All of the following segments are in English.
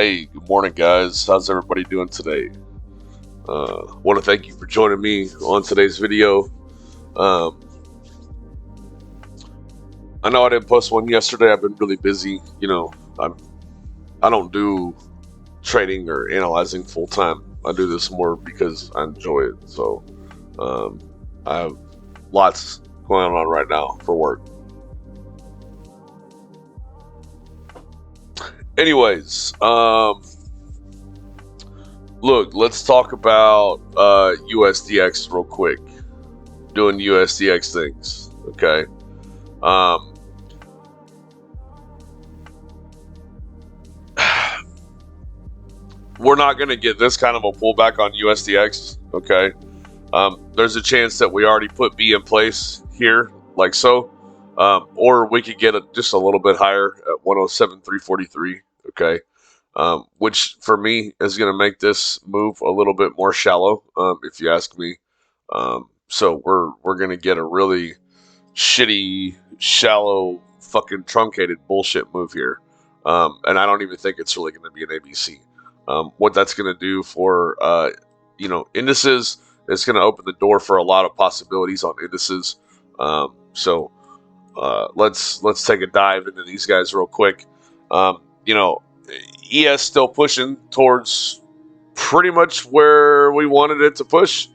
Hey, good morning, guys. How's everybody doing today? Want to thank you for joining me on today's video. Um, I know I didn't post one yesterday. I've been really busy. I don't do trading or analyzing full time. I do this more because I enjoy it. So um, I have lots going on right now for work. Anyways, look, let's talk about USDX real quick. Doing USDX things, okay? Um, we're not going to get this kind of a pullback on USDX, okay? There's a chance that we already put B in place here, like so, or we could get just a little bit higher at 107,343, okay? Which for me is going to make this move a little bit more shallow, if you ask me. So we're going to get a really shitty, shallow, fucking truncated bullshit move here. And I don't even think it's really going to be an ABC. What that's going to do for indices, it's going to open the door for a lot of possibilities on indices. Let's take a dive into these guys real quick. Um, you know, ES still pushing towards pretty much where we wanted it to push.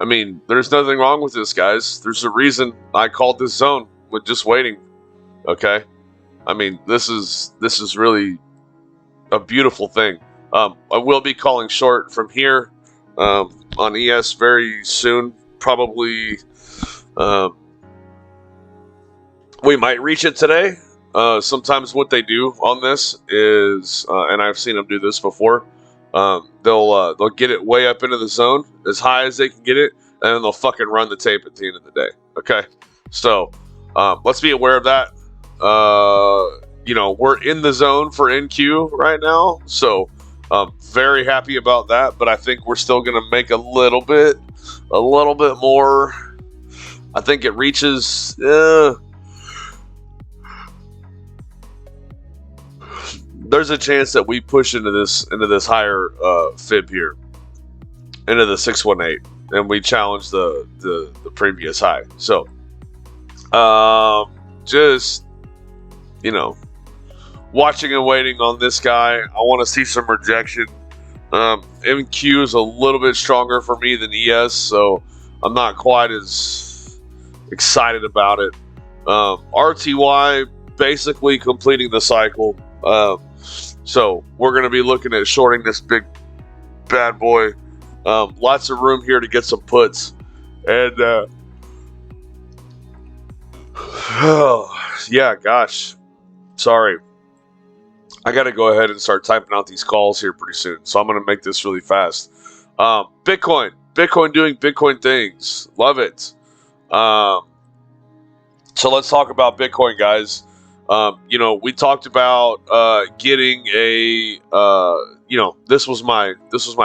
I mean, there's nothing wrong with this, guys. There's a reason I called this zone with just waiting. Okay, I mean, this is really a beautiful thing. I will be calling short from here on ES very soon. Probably, we might reach it today. Sometimes what they do on this is, and I've seen them do this before. They'll get it way up into the zone as high as they can get it, and then they'll fucking run the tape at the end of the day. Okay, so let's be aware of that. We're in the zone for NQ right now, so very happy about that. But I think we're still gonna make a little bit more. I think it reaches. There's a chance that we push into this higher fib here, into the 618, and we challenge the previous high. So, just watching and waiting on this guy. I want to see some rejection. MQ is a little bit stronger for me than ES, so I'm not quite as excited about it. RTY basically completing the cycle. So we're going to be looking at shorting this big bad boy. Lots of room here to get some puts. And yeah, gosh. Sorry. I got to go ahead and start typing out these calls here pretty soon. So I'm going to make this really fast. Bitcoin doing Bitcoin things. Love it. So let's talk about Bitcoin, guys. We talked about getting a this was my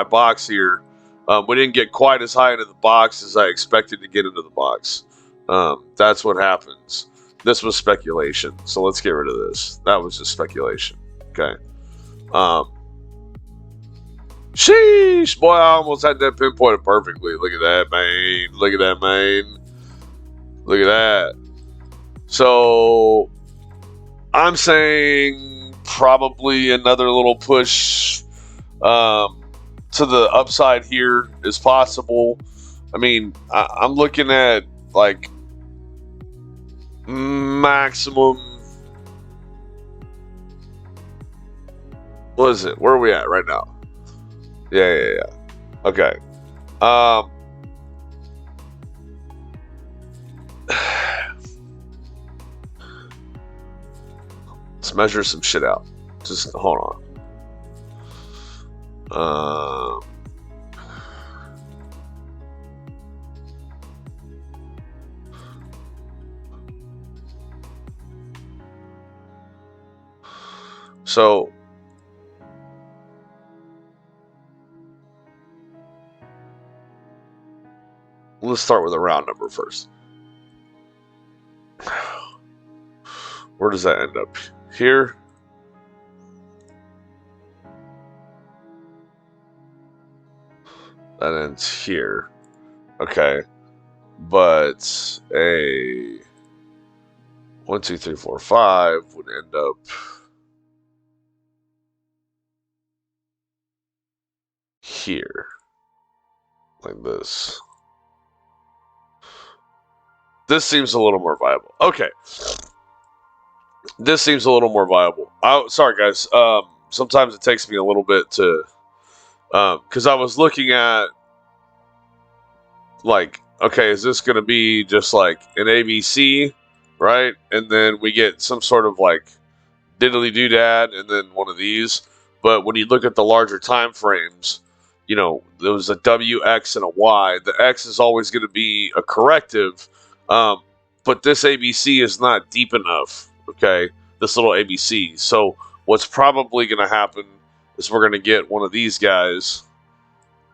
box here. We didn't get quite as high into the box as I expected to get into the box. That's what happens. This was speculation, so let's get rid of this. That was just speculation. Okay. Sheesh, boy, I almost had that pinpointed perfectly. Look at that, man. Look at that, man. Look at that. So I'm saying probably another little push to the upside here is possible. I mean, I'm looking at like maximum. What is it? Where are we at right now? Yeah. Okay. Let's measure some shit out. Just hold on. So let's start with a round number first. Where does that end up? Here. that ends here. Okay. But a 1, 2, 3, 4, 5 would end up here. Like this. This seems a little more viable. Okay. This seems a little more viable. Sorry, guys. Sometimes it takes me a little bit to... because I was looking at... Like, okay, is this going to be just like an ABC, right? And then we get some sort of like diddly-doodad and then one of these. But when you look at the larger time frames, you know, there was a W, X, and a Y. The X is always going to be a corrective, but this ABC is not deep enough, okay? This little ABC. So what's probably going to happen is we're going to get one of these guys,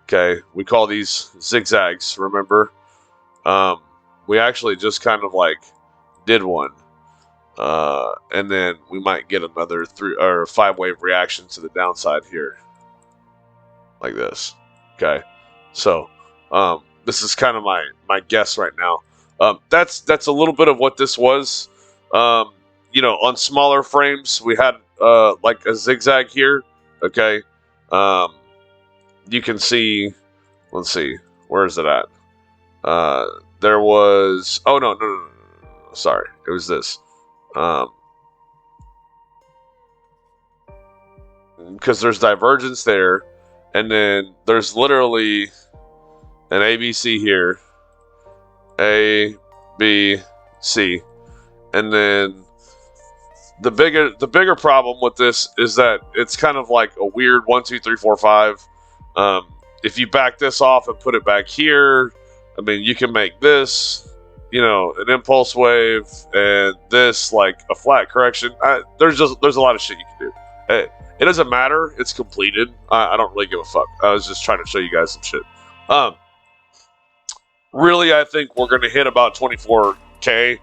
okay? We call these zigzags, remember? We actually just kind of like did one. And then we might get another 3 or 5-wave reaction to the downside here. Like this. Okay. So, this is kind of my guess right now. That's a little bit of what this was. You know, on smaller frames, we had like a zigzag here. Okay. You can see, let's see, where is it at? There was, oh no, sorry, it was this. Because there's divergence there, and then there's literally an ABC here, A, B, C, and then the bigger problem with this is that it's kind of like a weird 1, 2, 3, 4, 5. If you back this off and put it back here, I mean, you can make this, you know, an impulse wave, and this like a flat correction. There's a lot of shit you can do. It doesn't matter. It's completed. I don't really give a fuck. I was just trying to show you guys some shit. Really, I think we're going to hit about 24K.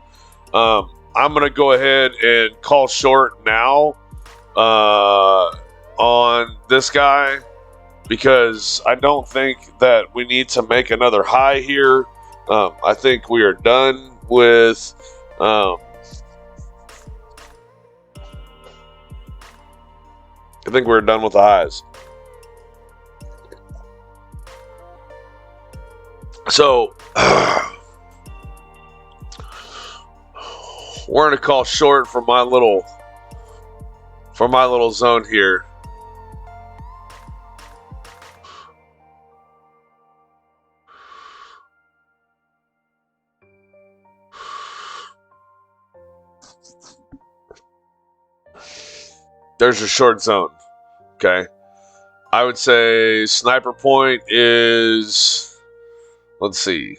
I'm going to go ahead and call short now on this guy because I don't think that we need to make another high here. I think we are done with... I think we're done with the highs. So we're gonna call short for my little zone here. There's your short zone. Okay. I would say sniper point is, let's see.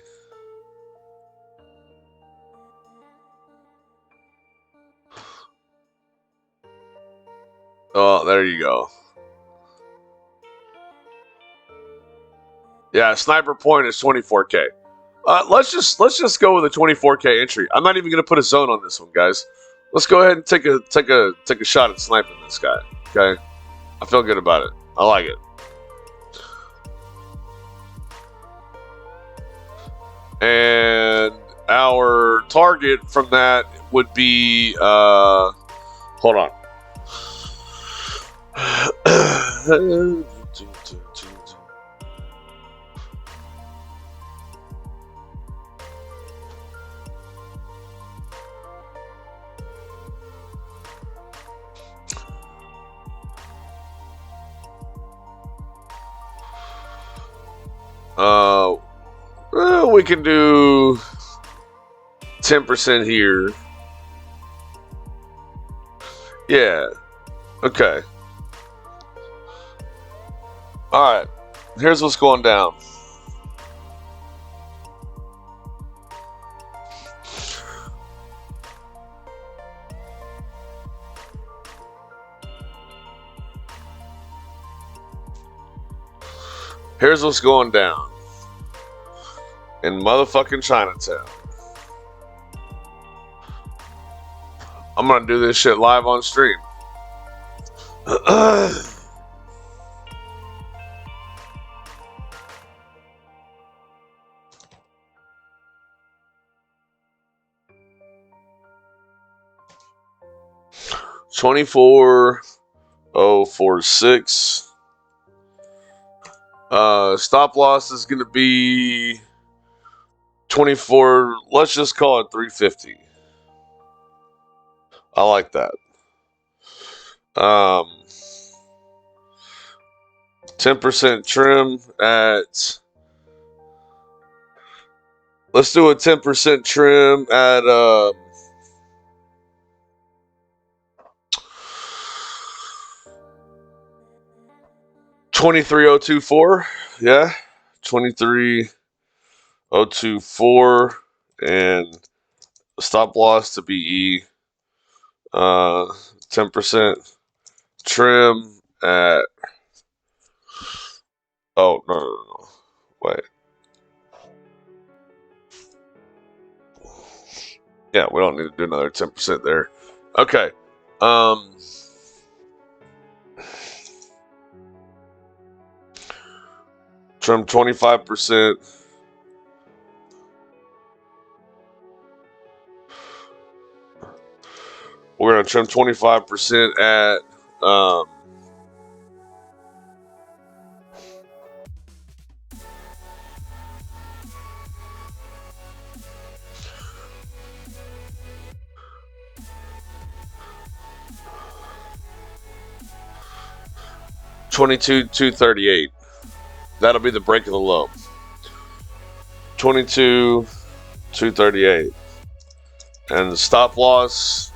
Oh, there you go. Yeah, sniper point is 24K. Let's just go with a 24K entry. I'm not even gonna put a zone on this one, guys. Let's go ahead and take a shot at sniping this guy. Okay, I feel good about it. I like it. And our target from that would be hold on. Well, we can do 10% here. Yeah. Okay. Alright. Here's what's going down. Here's what's going down in motherfucking Chinatown. I'm gonna do this shit live on stream. 24,046. Stop loss is going to be 24. Let's just call it 350. I like that. 10% trim at. Let's do a 10% trim at 23,024. Yeah, 23,024, and stop loss to be 10% trim at. Oh no. Wait. Yeah, we don't need to do another 10% there. Okay. Trim 25%. We're gonna trim 25% at 22,238. That'll be the break of the low. 22,238. And the stop loss,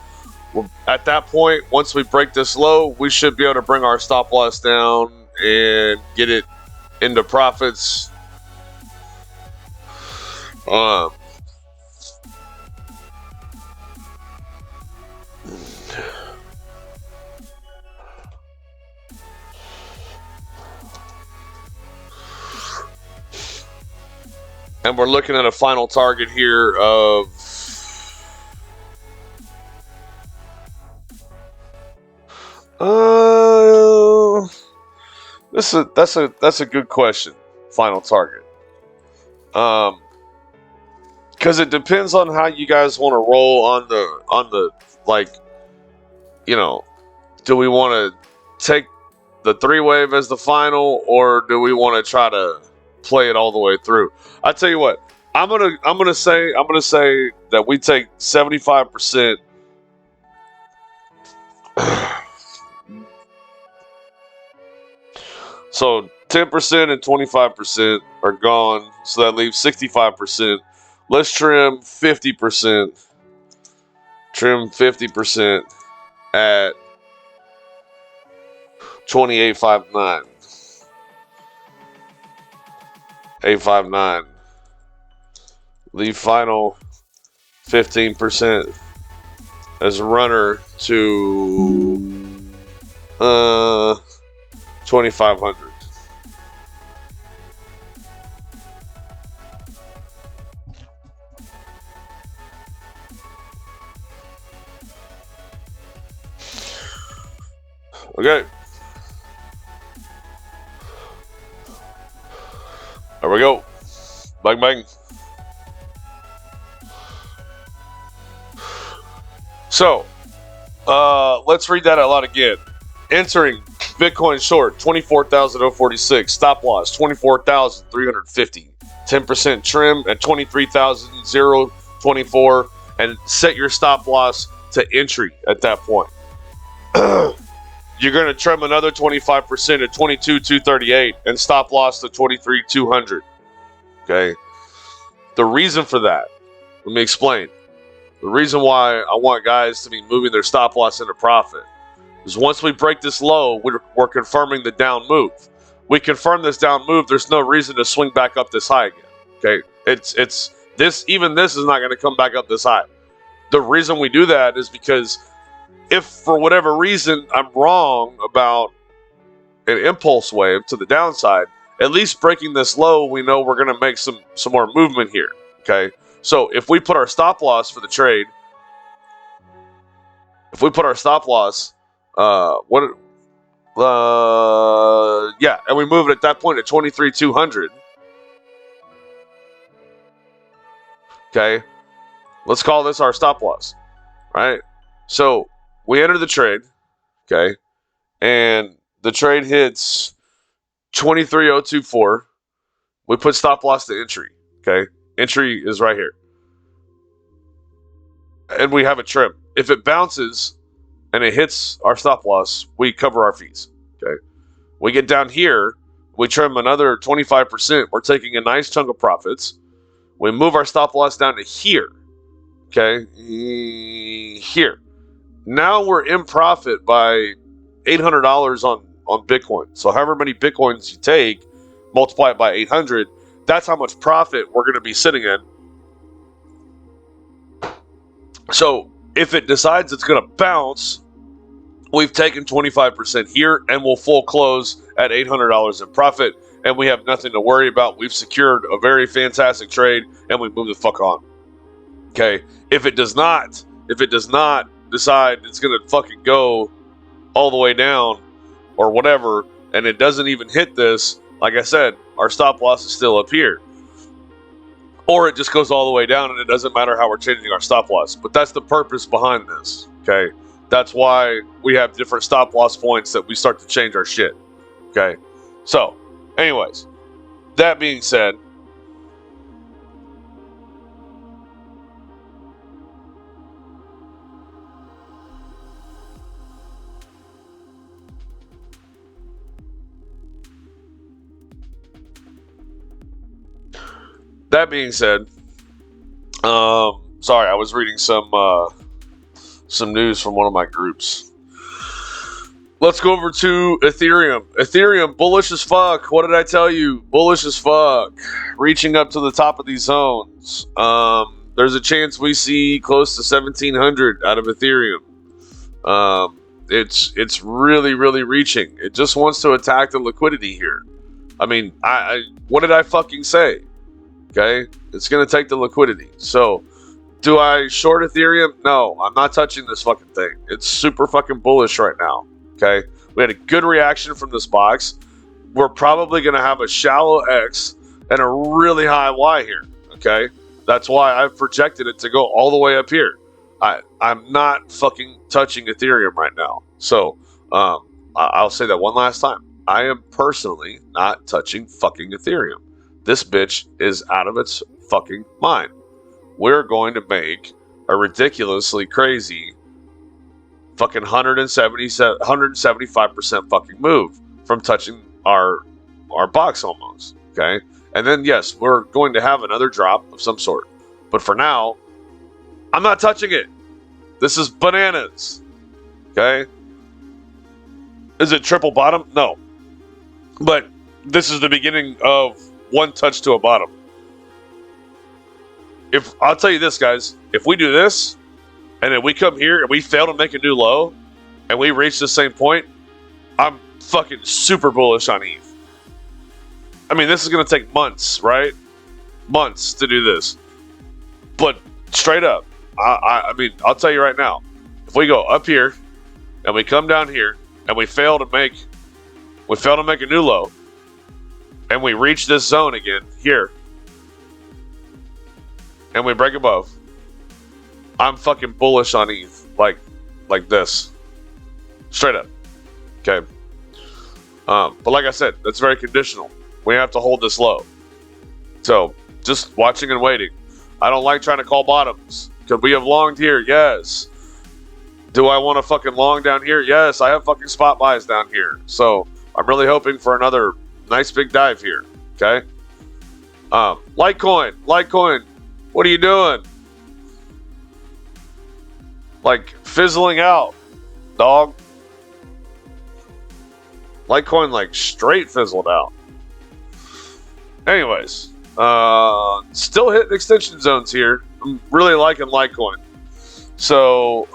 at that point, once we break this low, we should be able to bring our stop loss down and get it into profits. And we're looking at a final target here of that's a good question. Final target. Because it depends on how you guys want to roll on the like, you know, do we want to take the 3-wave as the final, or do we want to try to play it all the way through? I tell you what, I'm gonna say that we take 75%. So 10% and 25% are gone, so that leaves 65%. Let's trim 50%. Trim 50% at 28.59. 859. Leave final 15% as a runner to 2,500. Okay. There we go. Bang, bang. So, let's read that out loud again. Entering Bitcoin short, 24,046. Stop loss, 24,350. 10% trim at 23,024. And set your stop loss to entry at that point. You're going to trim another 25% at 22,238 and stop loss to 23,200. Okay. The reason for that, let me explain. The reason why I want guys to be moving their stop loss into profit is once we break this low, we're confirming the down move. We confirm this down move, there's no reason to swing back up this high again. Okay. It's this, even this is not going to come back up this high. The reason we do that is because if for whatever reason I'm wrong about an impulse wave to the downside, at least breaking this low, we know we're going to make some more movement here. Okay. So if we put our stop loss for the trade, and we move it at that point at 23,200. Okay. Let's call this our stop loss, right? So we enter the trade. Okay. And the trade hits 23,024. We put stop loss to entry. Okay. Entry is right here. And we have a trim. If it bounces and it hits our stop loss, we cover our fees. Okay. We get down here, we trim another 25%. We're taking a nice chunk of profits. We move our stop loss down to here. Okay. Here. Now we're in profit by $800 on Bitcoin. So however many Bitcoins you take, multiply it by 800, that's how much profit we're going to be sitting in. So if it decides it's going to bounce, we've taken 25% here and we'll full close at $800 in profit, and we have nothing to worry about. We've secured a very fantastic trade and we move the fuck on. Okay. If it does not decide it's going to fucking go all the way down or whatever, and it doesn't even hit this, like I said, our stop loss is still up here. Or it just goes all the way down and it doesn't matter how we're changing our stop loss. But that's the purpose behind this. Okay. That's why we have different stop loss points that we start to change our shit. Okay. So, anyways, that being said, sorry, I was reading some news from one of my groups. Let's go over to Ethereum. Ethereum, bullish as fuck. What did I tell you? Bullish as fuck. Reaching up to the top of these zones. There's a chance we see close to 1,700 out of Ethereum. It's really, really reaching. It just wants to attack the liquidity here. I mean, what did I fucking say? Okay, it's gonna take the liquidity. So, do I short Ethereum? No, I'm not touching this fucking thing. It's super fucking bullish right now. Okay, we had a good reaction from this box. We're probably gonna have a shallow X and a really high Y here. Okay, that's why I've projected it to go all the way up here. I'm not fucking touching Ethereum right now. So, I'll say that one last time. I am personally not touching fucking Ethereum. This bitch is out of its fucking mind. We're going to make a ridiculously crazy fucking 175% fucking move from touching our box almost. Okay? And then yes, we're going to have another drop of some sort. But for now, I'm not touching it. This is bananas. Okay? Is it triple bottom? No. But this is the beginning of one touch to a bottom. If I'll tell you this, guys, if we do this and then we come here and we fail to make a new low and we reach the same point, I'm fucking super bullish on ETH. I mean, this is going to take months, right? Months to do this. But straight up, I mean, I'll tell you right now, if we go up here and we come down here and we fail to make a new low, and we reach this zone again here, and we break above, I'm fucking bullish on ETH, like this, straight up. Okay. But like I said, that's very conditional. We have to hold this low. So just watching and waiting. I don't like trying to call bottoms. Could we have longed here? Yes. Do I want to fucking long down here? Yes. I have fucking spot buys down here. So I'm really hoping for another nice big dive here. Okay. Litecoin, what are you doing? Like fizzling out, dog. Litecoin like straight fizzled out. Anyways, still hitting extension zones here. I'm really liking Litecoin. So,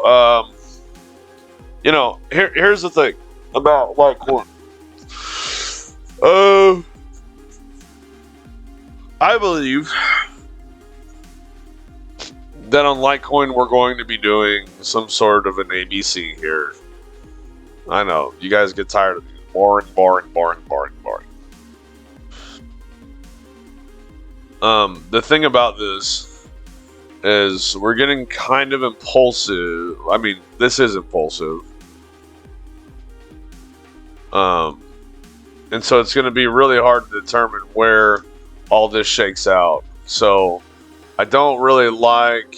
here's the thing about Litecoin. I believe that on Litecoin we're going to be doing some sort of an ABC here. I know, you guys get tired of these. Boring. The thing about this is we're getting kind of impulsive. I mean, this is impulsive. And so it's going to be really hard to determine where all this shakes out. So I don't really like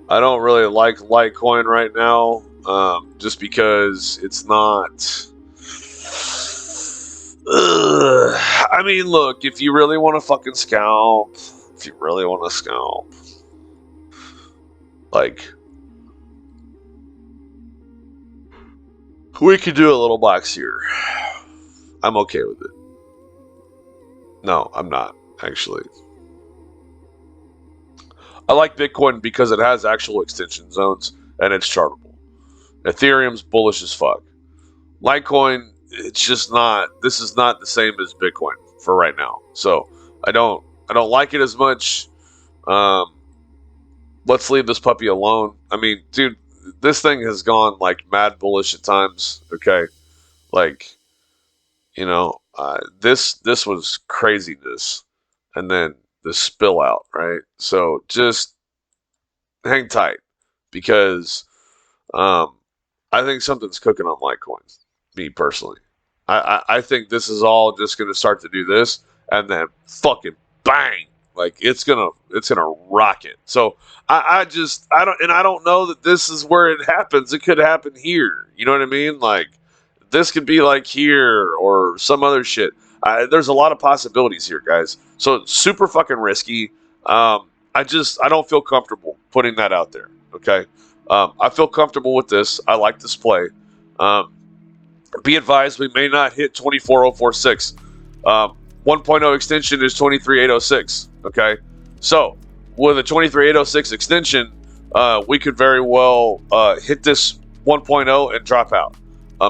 Litecoin right now, just because it's not. I mean, look, if you really want to fucking scalp, like, we could do a little box here. I'm okay with it. No, I'm not, actually. I like Bitcoin because it has actual extension zones and it's chartable. Ethereum's bullish as fuck. Litecoin, it's just not. This is not the same as Bitcoin for right now. So I don't like it as much. Let's leave this puppy alone. I mean, dude, this thing has gone like mad bullish at times. Okay, like, you know, this was craziness, and then the spill out, right? So just hang tight, because I think something's cooking on Litecoin. Me personally, I think this is all just going to start to do this, and then fucking bang, like it's gonna rocket. So I don't know that this is where it happens. It could happen here. You know what I mean? Like, this could be like here or some other shit. There's a lot of possibilities here, guys. So it's super fucking risky. I don't feel comfortable putting that out there. Okay. I feel comfortable with this. I like this play. Be advised, we may not hit 24046. 1.0 extension is 23806. Okay. So with a 23806 extension, we could very well hit this 1.0 and drop out.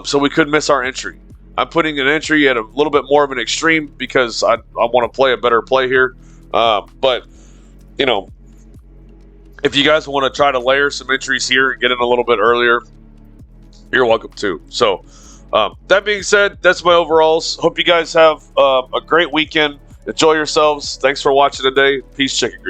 So we could miss our entry. I'm putting an entry at a little bit more of an extreme because I want to play a better play here. But, you know, if you guys want to try to layer some entries here and get in a little bit earlier, you're welcome to. So that being said, that's my overalls. Hope you guys have a great weekend. Enjoy yourselves. Thanks for watching today. Peace, Chicken Grease.